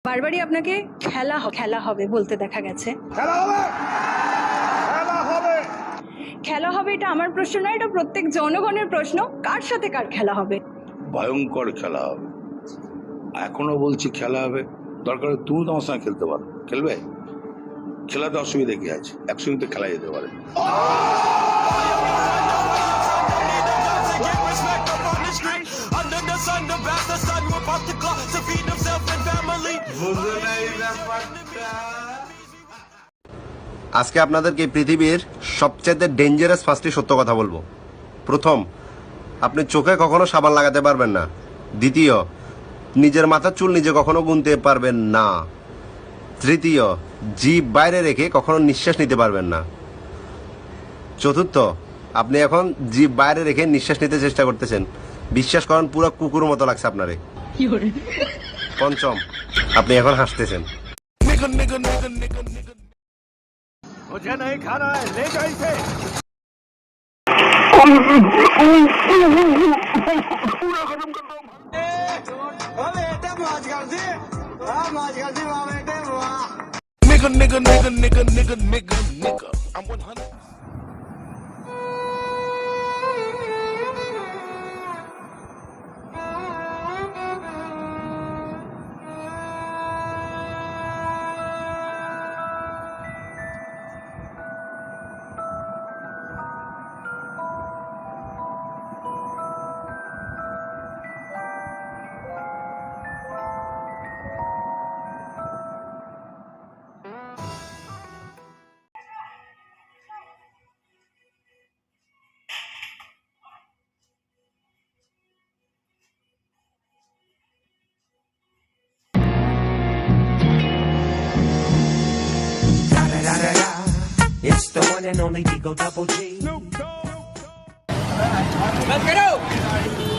বারবারই আপনাকে খেলা হবে বলতে দেখা গেছে। খেলা হবে এটা আমার প্রশ্ন নয়, এটা প্রত্যেক জনগণের প্রশ্ন। কার সাথে কার খেলা হবে? ভয়ঙ্কর খেলা হবে। এখনো বলছি খেলা হবে, দরকার তুমি তোমার সঙ্গে খেলতে পারো, খেলবে? খেলাতে অসুবিধা কি আছে? একসঙ্গে তো খেলা যেতে পারে। আজকে আপনাদেরকে পৃথিবীর সবচেয়ে ডেঞ্জারাস 5টি সত্য কথা বলবো। প্রথম, আপনি চোখে কখনো সাবান লাগাতে পারবেন না। দ্বিতীয়, নিজের মাথার চুল নিজে কখনো গুনতে পারবেন না। তৃতীয়, জিভ বাইরে রেখে কখনো নিঃশ্বাস নিতে পারবেন না। চতুর্থ, আপনি এখন জিভ বাইরে রেখে নিঃশ্বাস নিতে চেষ্টা করতেছেন, বিশ্বাস করেন পুরো কুকুর মতো লাগছে আপনারে। পঞ্চম, আপনি এখন হাসতেছেন। मुझे नहीं खाना है, ले जाओ इसे। Nigga. I'm 100. It's the one and only Digo Double G. Let's go.